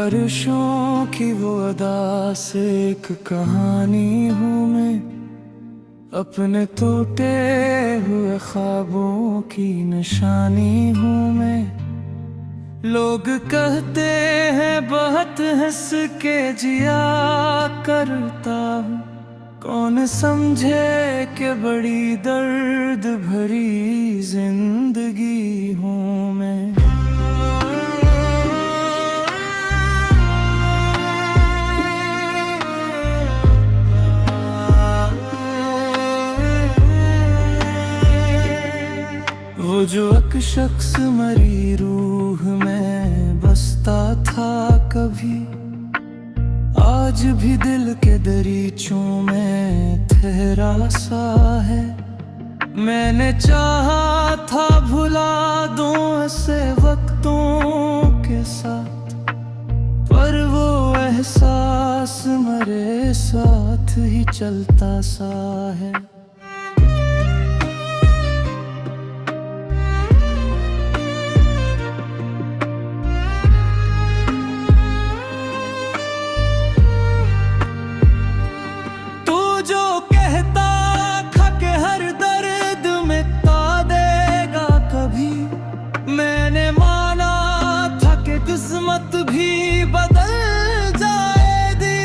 बारिशों की वो अदा से एक कहानी हूँ मैं, अपने टूटे हुए ख्वाबों की निशानी हूँ मैं। लोग कहते हैं बहुत हंस के जिया करता हूँ, कौन समझे कि बड़ी दर्द भरी जिंदगी हूँ मैं। वो जो एक शख्स मरी रूह में बसता था कभी, आज भी दिल के दरीचों में ठहरा सा है। मैंने चाहा था भुला दूं ऐसे वक्तों के साथ, पर वो एहसास मेरे साथ ही चलता सा है। मैंने माना था कि किस्मत भी बदल जाएगी,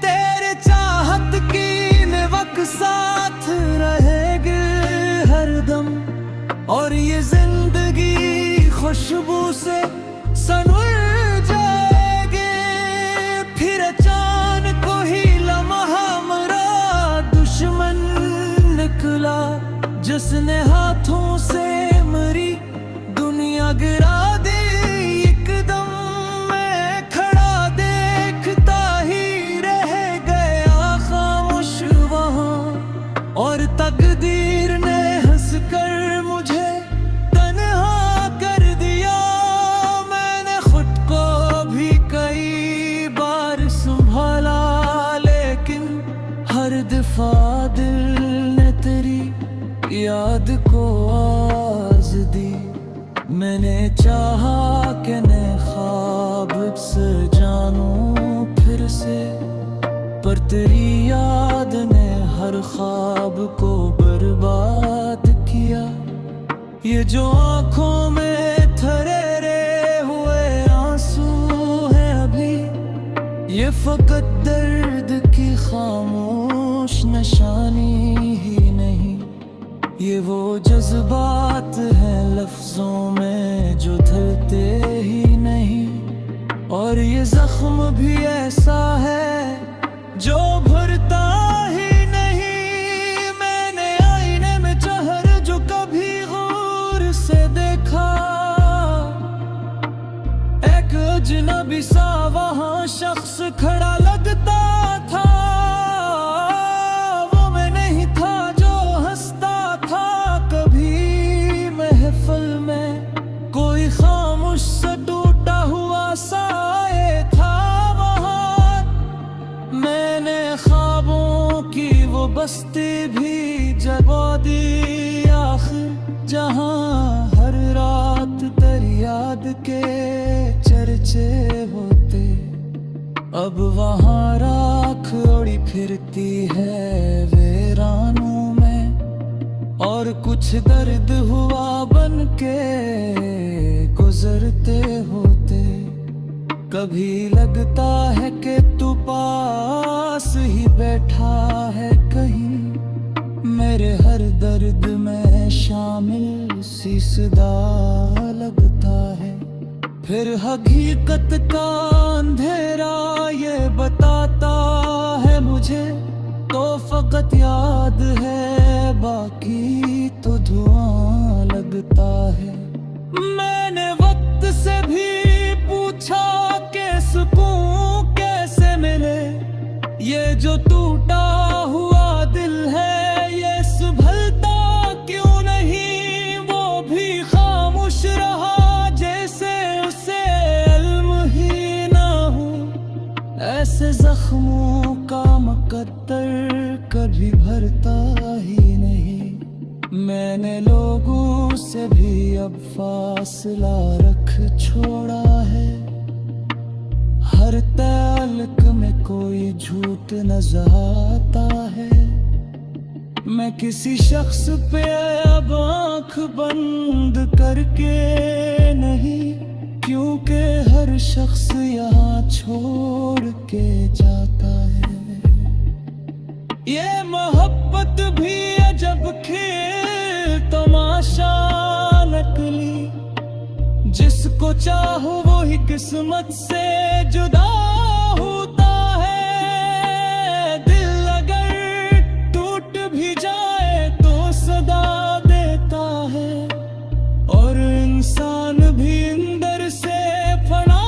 तेरे चाहत की निवक साथ रहेगी हरदम, और ये जिंदगी खुशबू से सनूर जाएगी। फिर अचानक कोई लम्हा मेरा दुश्मन निकला, जिसने हाथों से मेरी दुनिया गिरा दी एकदम। मैं खड़ा देखता ही रह गया खामोश वहाँ, और तकदीर ने हंसकर मुझे तन्हा कर दिया। मैंने खुद को भी कई बार संभाला, लेकिन हर दफा दिल ने तेरी याद को आवाज दी। मैंने चाहा कि नए ख्वाब से जानूं फिर से, पर तेरी याद ने हर ख्वाब को बर्बाद किया। ये जो आंखों में ठहरे हुए आंसू हैं अभी, ये फकत दर्द की खामोश निशानी ही नहीं, ये वो जज्बात हैं लफ्जों में जो ढलते ही नहीं। और ये जख्म भी ऐसा है जो भरता ही नहीं। मैंने आईने में चेहरा जो कभी गौर से देखा, एक अजनबी सा वहाँ शख्स खड़ा लगता था। खामोश सा टूटा हुआ साए था वहाँ। मैंने ख्वाबों की वो बस्ती भी जगा दी आखिर, जहाँ हर रात तेरी याद के चर्चे होते। अब वहाँ राख उड़ी फिरती है वीरानों में, और कुछ दर्द हुआ बन के गुजरते होते। कभी लगता है कि तू पास ही बैठा है कहीं, मेरे हर दर्द में शामिल सी सदा लगता है। फिर हकीकत का अंधेरा ये बताता है मुझे, तो फकत याद है बाकी तो धुआं लगता है। मैंने वक्त से भी पूछा कि सुकून कैसे मिले, ये जो टूटा हुआ दिल है ये संभलता क्यों नहीं। वो भी खामोश रहा जैसे उसे इल्म ही ना हो, ऐसे जख्मों का मुकद्दर कभी भरता ही नहीं। मैंने लोगों से भी अब फासला रख छोड़ा है, हर ताल्लुक में कोई झूठ नजर आता है। मैं किसी शख्स पे अब आँख बंद करके नहीं, क्योंकि हर शख्स यहाँ छोड़ के जाता है। ये मोहब्बत भी अजब खेल तमाशा नकली, जिसको चाहो वो ही किस्मत से जुदा होता है। दिल अगर टूट भी जाए तो सदा देता है, और इंसान भी अंदर से फना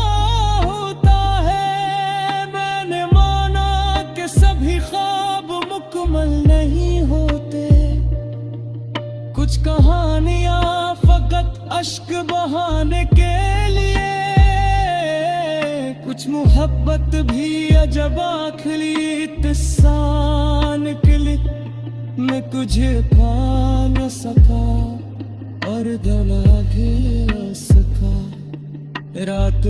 होता है। मैंने माना कि सभी ख्वाब मुकम्मल नहीं होते, कुछ कहानियां फकत अश्क बहाने के लिए, कुछ मोहब्बत भी अजब आखिरी किस्सा निकली। मैं तुझे पा न सका और दला भी न सका, रात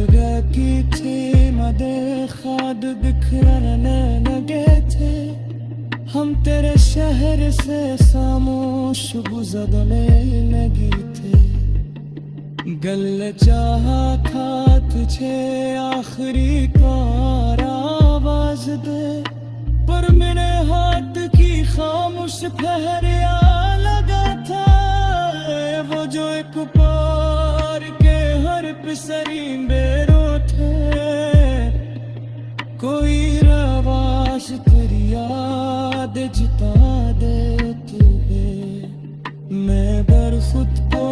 की थी मदे खाद बिखरने लगे थे। हम तेरे शहर से खामोश गुजरने लगी थे। गले चाहा था तुझे आखिरी कार आवाज दे, पर मेरे हाथ की खामोश फहरिया लगा था। वो जो एक पार के हर पिसरी बेरो थे, कोई रवाश तेरी याद जिता देती है। मैं बर खुद को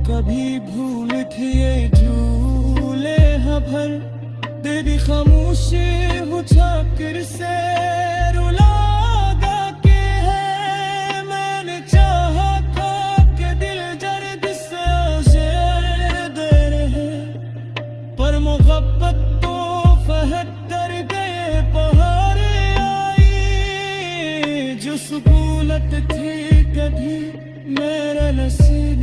कभी भूल ये झूले भर, तेरी खामोशी उछाकर से रुला के है। मैंने चाहा था कि दिल जर्द से आज़े दे रहे, पर मोहब्बत तो फहद कर गए पहाड़ आई। जो सुकूनत थी कभी मेरे नसीब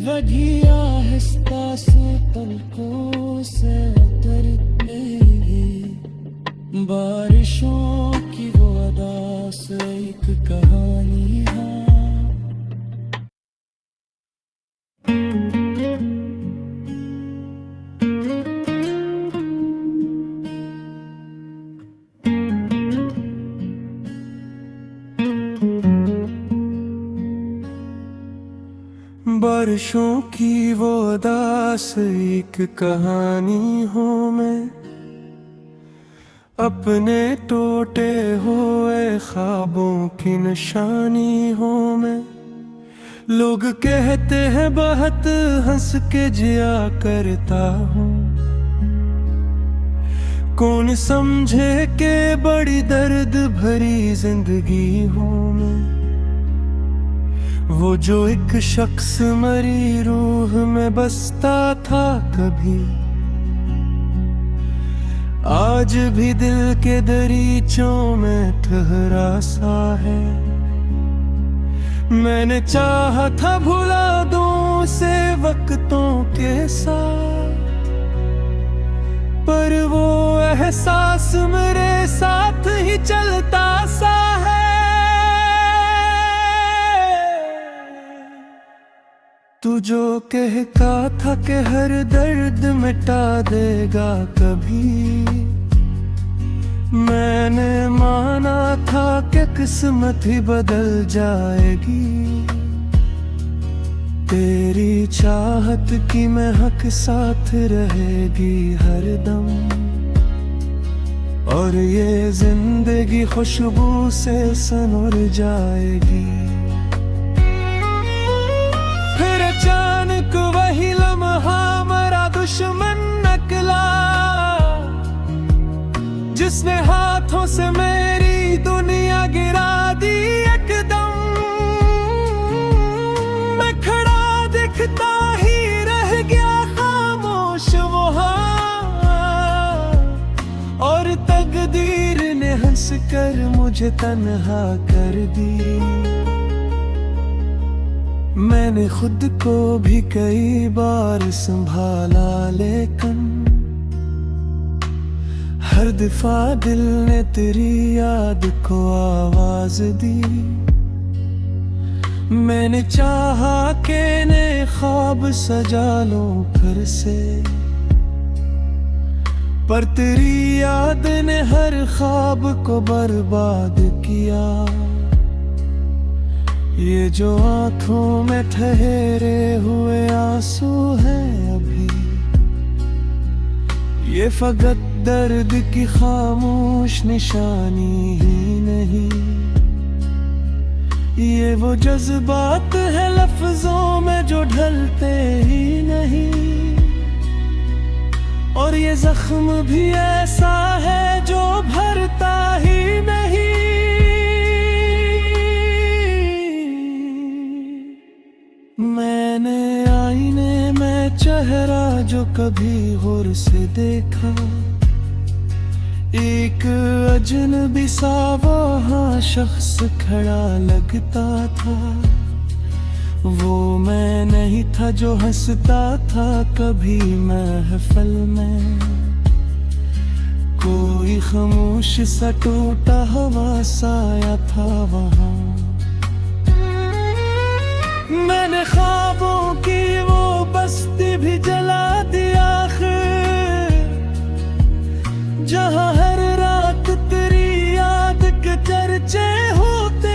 वही आहिस्ता से तलकों से उतरते ही। बारिशों की वो अदा से एक कहानी है। बारिशों की वो अदास एक कहानी हो मैं, अपने टूटे हुए ख्वाबों की निशानी हो मैं। लोग कहते हैं बहुत हंस के जिया करता हूँ, कौन समझे के बड़ी दर्द भरी जिंदगी हूँ मैं। वो जो एक शख्स मरी रूह में बसता था कभी, आज भी दिल के दरीचों में ठहरा सा है। मैंने चाहा था भुला दूं उसे वक्तों के साथ, पर वो एहसास मेरे साथ ही चलता सा है। तू जो कहता था कि हर दर्द मिटा देगा कभी, मैंने माना था कि किस्मत ही बदल जाएगी। तेरी चाहत की महक साथ रहेगी हरदम, और ये जिंदगी खुशबू से सनुर जाएगी। अचानक वही लम्हा मेरा दुश्मन निकला, जिसने हाथों से मेरी दुनिया गिरा दी एकदम। मैं खड़ा दिखता ही रह गया खामोश वहाँ, और तकदीर ने हंस कर मुझे तन्हा कर दी। मैंने खुद को भी कई बार संभाला, लेकिन हर दफा दिल ने तेरी याद को आवाज दी। मैंने चाहा कि नए ख्वाब सजा लूं फिर से, पर तेरी याद ने हर ख्वाब को बर्बाद किया। ये जो आंखों में ठहरे हुए आंसू हैं अभी, ये फकत दर्द की खामोश निशानी ही नहीं। ये वो जज्बात है लफ्जों में जो ढलते ही नहीं, और ये जख्म भी ऐसा है जो भरता ही नहीं। मैंने आईने में चेहरा जो कभी गौर से देखा, एक अजनबी सा वहाँ शख्स खड़ा लगता था। वो मैं नहीं था जो हंसता था कभी महफिल में, कोई खामोश सा टूटा हवा साया था वहाँ। मैंने ख्वाबों की वो बस्ती भी जला दी आखिर, जहाँ हर रात तेरी याद के चर्चे होते।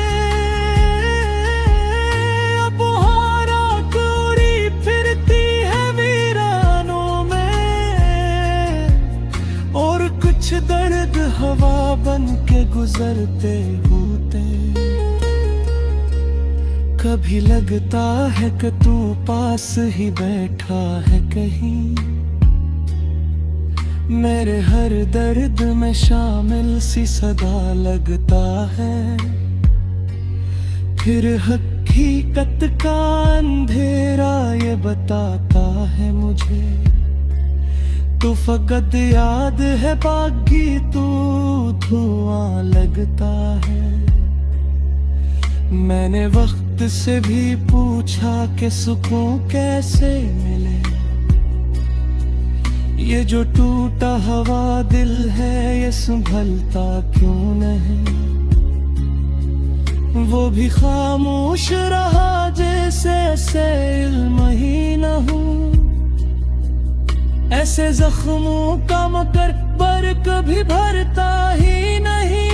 अब हारा कोरी फिरती है वीरानों में, और कुछ दर्द हवा बन के गुजरते होते। कभी लगता है कि तू पास ही बैठा है कहीं, मेरे हर दर्द में शामिल सी सदा लगता है। फिर हकीकत का अंधेरा ये बताता है मुझे, तू फकत याद है बाकी तू धुआं लगता है। मैंने वक्त से भी पूछा कि सुकून कैसे मिले, ये जो टूटा हवा दिल है ये संभलता क्यों नहीं। वो भी खामोश रहा जैसे ऐसे इल्म ही न हो, ऐसे जख्मों का मगर पर कभी भरता ही नहीं।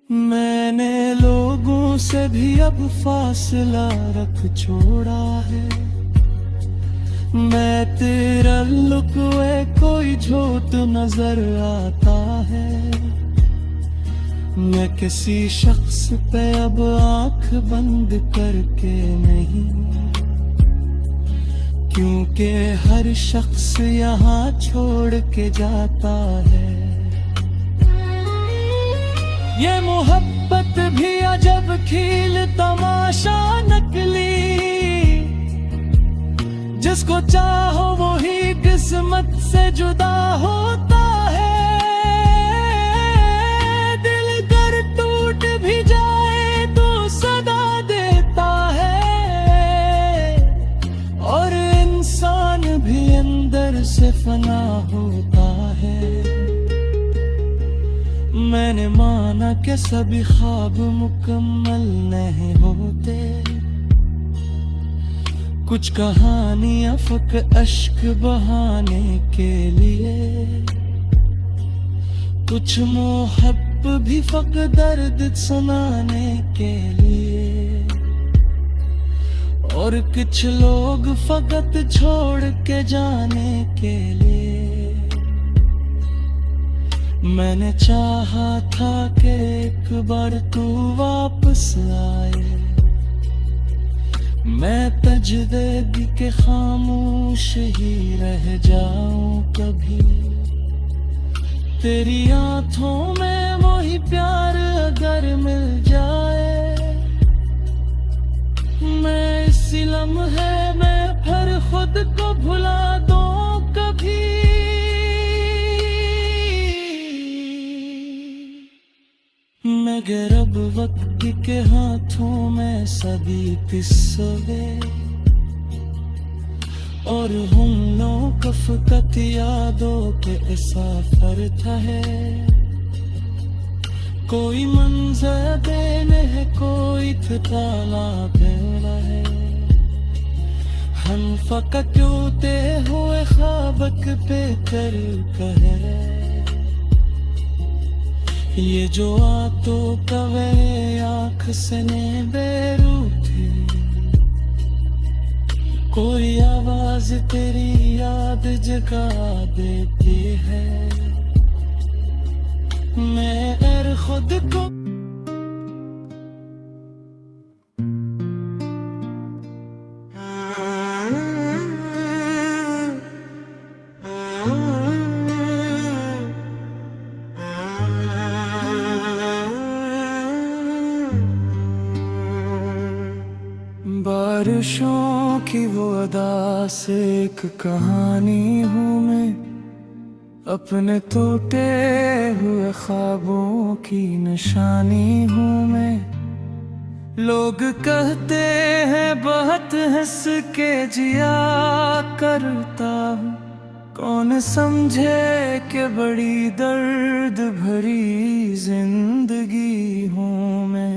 मैंने लोगों से भी अब फासला रख छोड़ा है, मैं तेरा लुक्वे कोई झूठ नजर आता है। मैं किसी शख्स पे अब आंख बंद करके नहीं, क्योंकि हर शख्स यहाँ छोड़ के जाता है। ये मोहब्बत भी अजब खेल तमाशा नकली, जिसको चाहो वो ही किस्मत से जुदा होता है। दिल कर टूट भी जाए तो सदा देता है, और इंसान भी अंदर से फना होता है। मैंने माना कि सभी ख्वाब मुकम्मल नहीं होते, कुछ कहानियां फक अश्क बहाने के लिए, कुछ मोहब्बत भी फक दर्द सुनाने के लिए, और कुछ लोग फकत छोड़ के जाने के लिए। मैंने चाहा था कि एक बार तू वापस आए, मैं तजदीद के खामोश ही रह जाऊं कभी। तेरी आंखों में वही प्यार अगर मिल जाए, मैं इसी लम्हे में फिर खुद को भुला दूं कभी। मगर अब वक्त के हाथों में सभी किस्से, और हम लोग कफकत यादों के सफर था है। कोई मंजर देने है, कोई ताला देना है। हम फकत टूटे हुए ख्वाबक पे कर कहे। ये जो आतो कवे आँख से ने बेरूठी, कोई आवाज तेरी याद जगा देती है। मैं खुद को बारिशों की वो अदा से एक कहानी हूँ मैं, अपने टूटे हुए ख्वाबों की निशानी हूँ मैं। लोग कहते हैं बहुत हंस के जिया करता हूँ, कौन समझे कि बड़ी दर्द भरी जिंदगी हूँ मैं।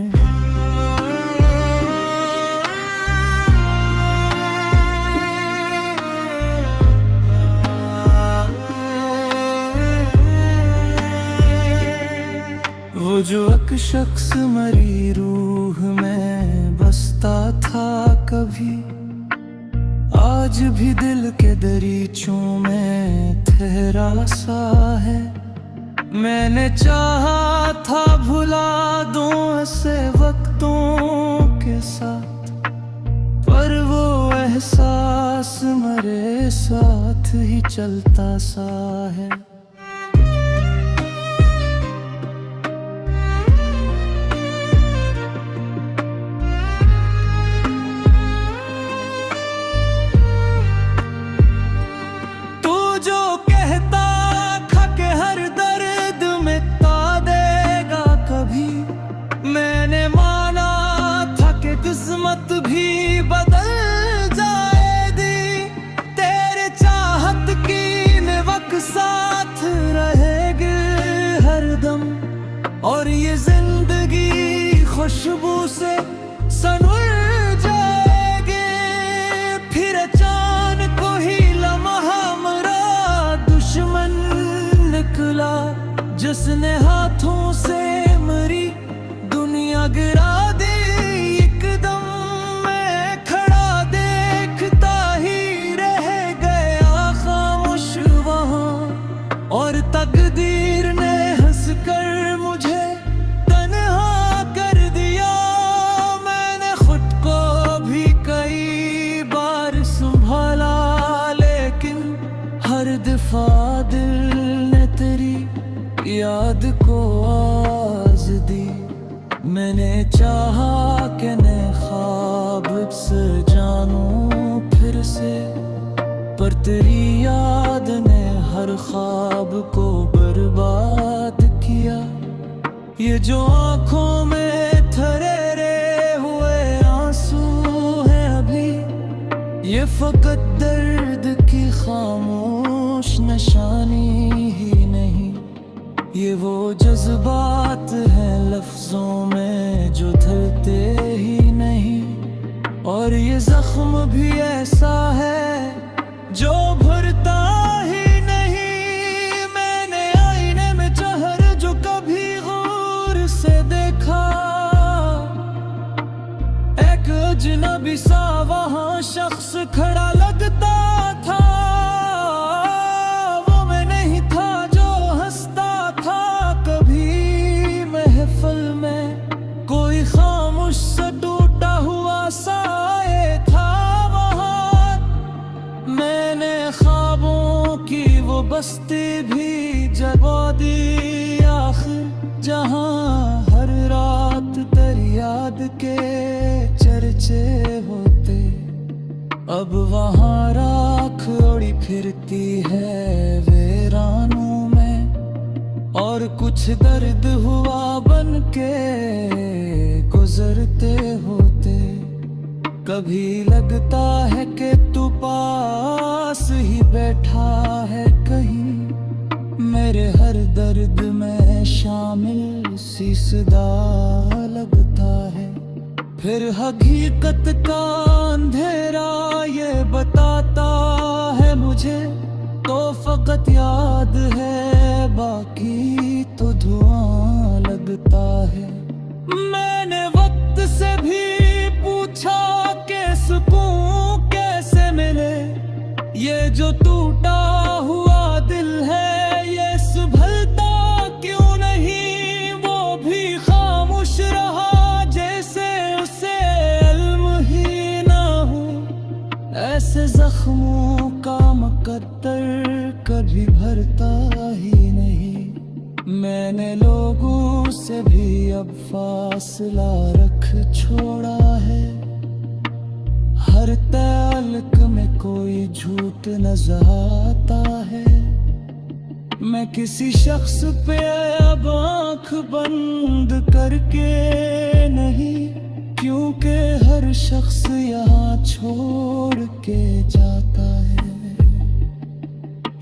वो जो एक शख्स मरी रूह में बसता था कभी, आज भी दिल के दरीचों में ठहरा सा है। मैंने चाहा था भुला दूं ऐसे वक्तों के साथ, पर वो एहसास मरे साथ ही चलता सा है। किस्मत भी बदल जाएगी, तेरे चाहत की निवक साथ रहेगी हरदम। और ये जिंदगी खुशबू से सनूर जाएगी। फिर अचानक ही लम्हा मेरा दुश्मन निकला, जिसने हाथों से मेरी दुनिया गिरा दी। तकदीर ने हंसकर मुझे तन्हा कर दिया। मैंने खुद को भी कई बार संभाला, लेकिन हर दफा दिल ने तेरी याद को आवाज दी। मैंने चाहा कि नए ख्वाब से जानूं फिर से, पर तेरी याद ने हर ख्वाब को बर्बाद किया। ये जो आंखों में ठहरे हुए आंसू हैं अभी, ये फकत दर्द की खामोश निशानी ही नहीं। ये वो जज्बात हैं लफ्जों में जो ढलते ही नहीं। और ये जख्म भी ऐसा है जो भरता ही नहीं। मैंने आईने में जहर जो कभी गौर से देखा, एक अजनबी सा वहाँ शख्स खड़ा लगता था। वो मैं नहीं था जो हंसता था कभी महफिल में, कोई खामोश सा टूटा हुआ साए था वहाँ। मैंने ख्वाबों की वो बस्ती भी जगा दी आखिर, जहाँ हर रात तेरी याद के चर्चे होते। अब वहाँ राख उड़ी फिरती है वीरानों में, और कुछ दर्द हुआ बन के गुजरते होते। कभी लगता है कि तू पास पास ही बैठा है कहीं, मेरे हर दर्द में शामिल सी सदा लगता है। फिर हकीकत का अंधेरा ये बताता है मुझे, तो फकत याद है बाकी तो धुआं लगता है। मैंने वक्त से भी पूछा कि सुकून कैसे मिले, ये जो टूटा हुआ दिल है ये संभलता क्यों नहीं। वो भी खामोश रहा जैसे उसे इल्म ही ना हो। ऐसे जख्मों का मुकद्दर कभी भरता ही नहीं। मैंने लोगों से भी अब फासला रख छोड़ा है। हर ताल्लुक में कोई झूठ नजर आता है। मैं किसी शख्स पे अब आँख बंद करके नहीं, क्योंकि हर शख्स यहाँ छोड़ के जाता है।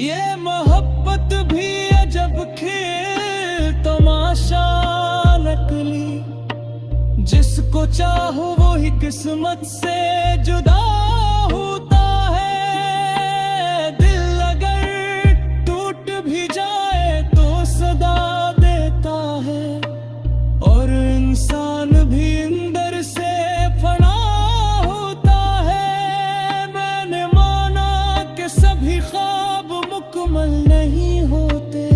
ये मोहब्बत भी अजब खेल तमाशा नकली, जिसको चाहो वो ही किस्मत से जुदा होता है। दिल अगर टूट भी जाए तो सदा देता है, और इंसान भी अंदर से फना होता है। मैंने माना कि सभी ख्वाब मुकम्मल नहीं होते,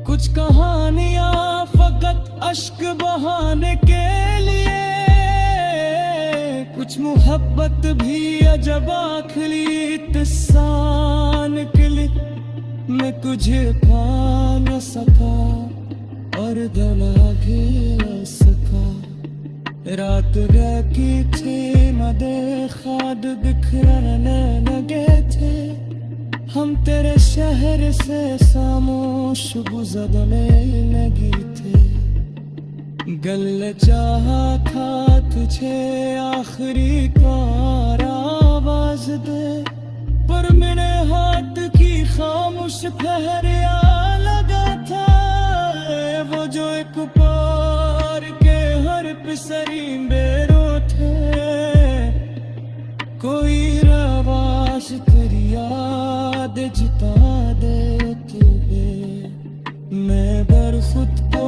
कुछ कहानियां फकत अश्क बहाने के लिए, कुछ मोहब्बत भी अजब आखिरी किस्सा निकली। मैं तुझे पा न सका और दिल आगे न सका। रात गए की थी मदे खाद बिखरने लगे थे, हम तेरे शहर से खामोश गुजरने लगी थे। गले चाहा था तुझे आखिरी बार आवाज दे, पर मेरे हाथ की खामोश फहरिया लगा था। वो जो एक पार के हर पिसरी बेरो थे, कोई रवाश तेरी याद जिता देते हुए। मैं बर खुद को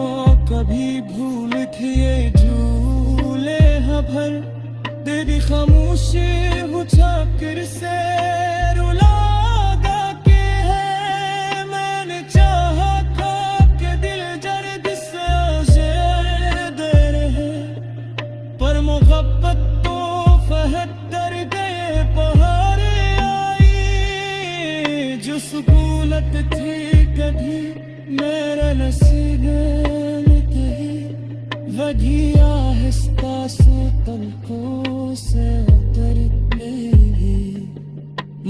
कभी भूल के ये झूले हाँ भर, तेरी खामोशी मुझाकिर से रुला के है। मैंने चाहा था कि दिल जर्द से आज़े दे रहे, पर मोहब्बत तो फहद कर गए पहाड़े आई। जो सुकूनत थी कभी मेरे नसीब में कहीं, वही आहिस्ता से तलकों से उतरते ही।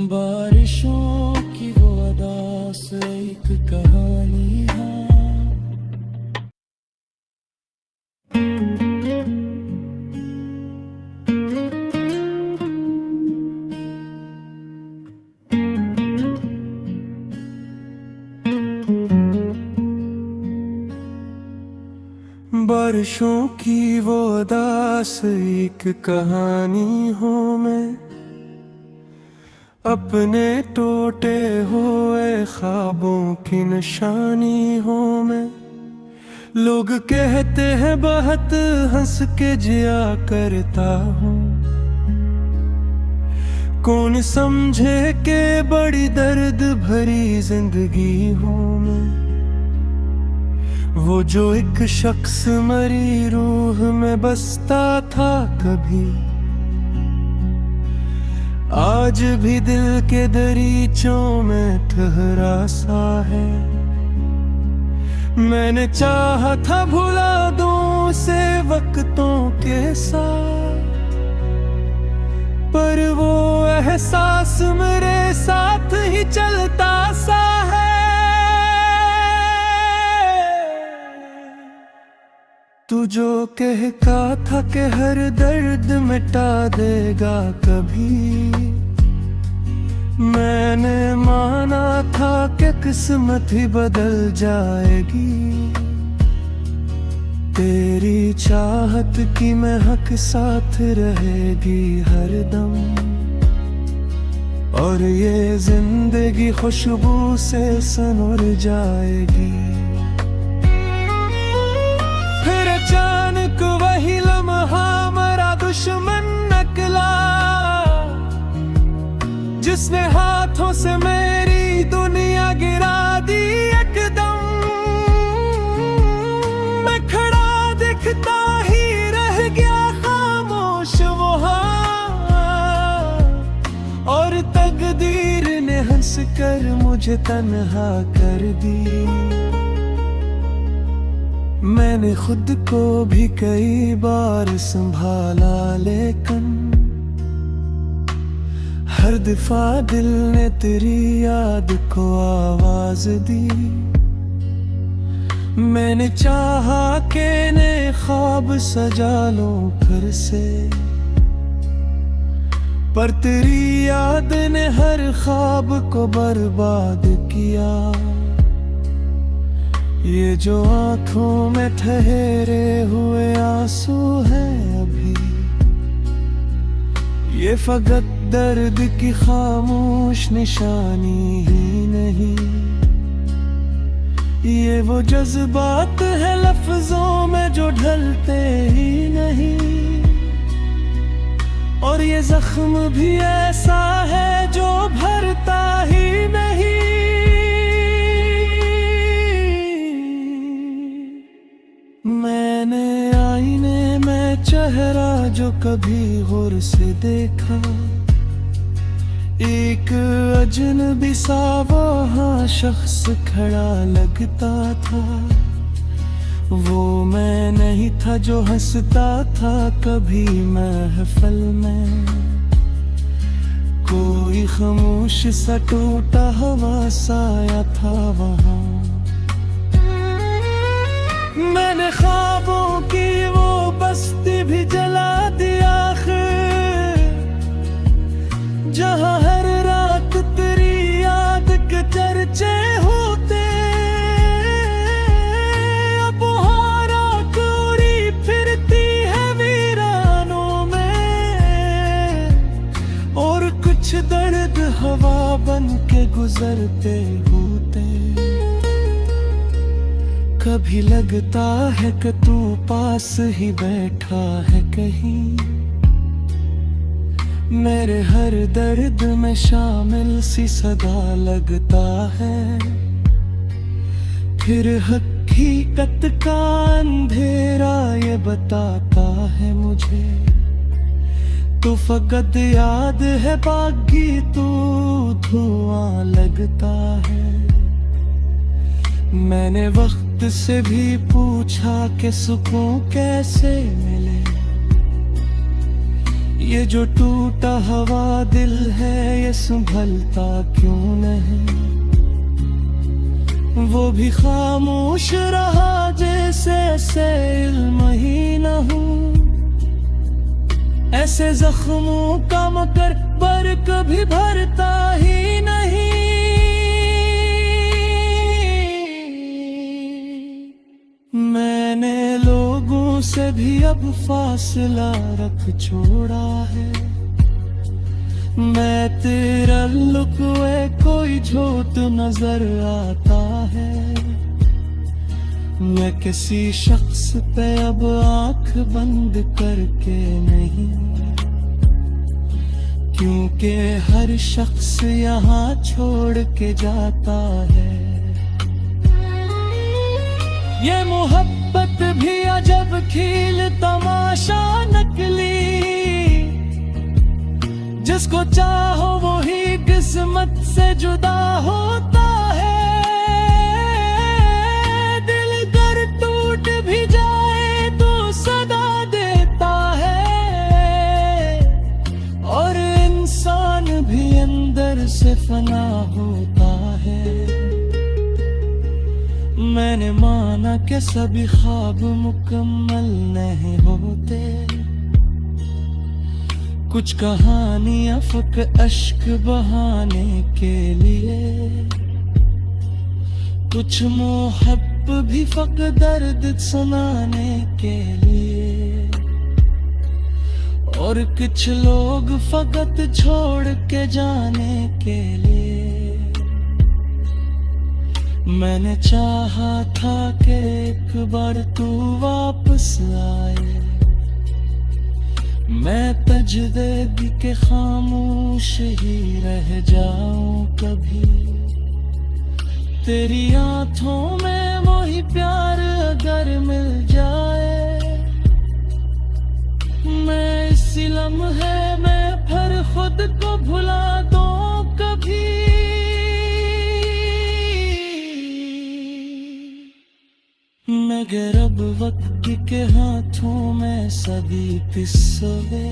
बारिशों की वो अदा से एक कहानी है। बारिशों की वो अदास एक कहानी हो मैं, अपने टूटे हुए ख्वाबों की निशानी हो मैं। लोग कहते हैं बहुत हंस के जिया करता हूँ, कौन समझे के बड़ी दर्द भरी जिंदगी हूँ मैं। वो जो एक शख्स मरी रूह में बसता था कभी, आज भी दिल के दरीचों में ठहरा सा है। मैंने चाहा था भुला दूं उसे वक्तों के साथ, पर वो एहसास मेरे साथ ही चलता सा है। तू जो कहता था कि हर दर्द मिटा देगा कभी, मैंने माना था कि किस्मत ही बदल जाएगी, तेरी चाहत की महक साथ रहेगी हरदम, और ये जिंदगी खुशबू से सनुर जाएगी। फिर अचानक वही लम्हा मेरा दुश्मन निकला, जिसने हाथों से मेरी दुनिया गिरा दी एकदम। मैं खड़ा दिखता ही रह गया खामोश वहां, और तकदीर ने हंस कर मुझे तन्हा कर दी। मैंने खुद को भी कई बार संभाला, लेकिन हर दफा दिल ने तेरी याद को आवाज दी। मैंने चाहा कि नए ख्वाब सजा लूं फिर से, पर तेरी याद ने हर ख्वाब को बर्बाद किया। ये जो आंखों में ठहरे हुए आंसू हैं अभी, ये फकत दर्द की खामोश निशानी ही नहीं। ये वो जज्बात है लफ्जों में जो ढलते ही नहीं, और ये जख्म भी ऐसा है जो भरता ही नहीं। मैंने आईने में चेहरा जो कभी गौर से देखा, एक अजनबी सा वहाँ शख्स खड़ा लगता था। वो मैं नहीं था जो हंसता था कभी महफिल में, कोई खामोश सा टूटा हवा साया था वहाँ। मैंने ख्वाबों की वो बस्ती भी जला दी आखिर, जहाँ हर रात तेरी याद के चर्चे होते। अब वहाँ रात उड़ी फिरती है वीरानों में, और कुछ दर्द हवा बन के गुजरते होते। कभी लगता है कि तू पास ही बैठा है कहीं, मेरे हर दर्द में शामिल सी सदा लगता है। फिर हकीकत का अंधेरा ये बताता है मुझे, तू फकत याद है बाकी तू धुआं लगता है। मैंने वक्त से भी पूछा कि सुकून कैसे मिले, ये जो टूटा हवा दिल है ये संभलता क्यों नहीं। वो भी खामोश रहा जैसे ऐसे इल्म ही न हो, ऐसे जख्मों का मगर पर कभी भरता ही नहीं। मैंने लोगों से भी अब फासला रख छोड़ा है, मैं तेरा लुक्वे कोई झूठ नजर आता है। मैं किसी शख्स पे अब आंख बंद करके नहीं, क्योंकि हर शख्स यहाँ छोड़ के जाता है। ये मोहब्बत भी अजब खेल तमाशा नकली, जिसको चाहो वो ही किस्मत से जुदा होता है। दिल कर टूट भी जाए तो सदा देता है, और इंसान भी अंदर से फना होता है। मैंने माना कि सभी ख्वाब मुकम्मल नहीं होते, कुछ कहानियां फक अश्क बहाने के लिए, कुछ मोहब्ब भी फक दर्द सुनाने के लिए, और कुछ लोग फकत छोड़ के जाने के लिए। मैंने चाहा था कि एक बार तू वापस आए, मैं तजदीद के खामोश ही रह जाऊं कभी। तेरी आंखों में वही प्यार अगर मिल जाए, मैं इसी लम्हे में फिर खुद को भुला दूं कभी। मगर अब वक्त के हाथों में सभी किस्से,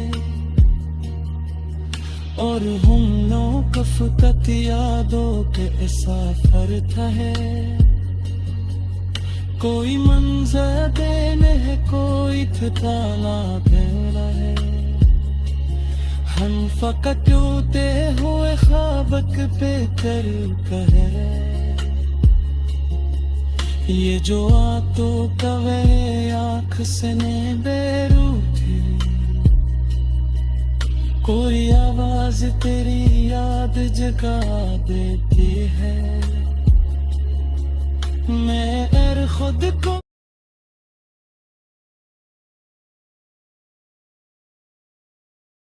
और हम लोग का फकत यादों के सफर था है। कोई मंजर देने है, कोई ठिकाना देना है। हम फकत टूटे हुए ख्वाब पे कर कहे, ये जो आंखों कवे आँख से ने बेरूठी, कोई आवाज तेरी याद जगा देती है। मैं खुद को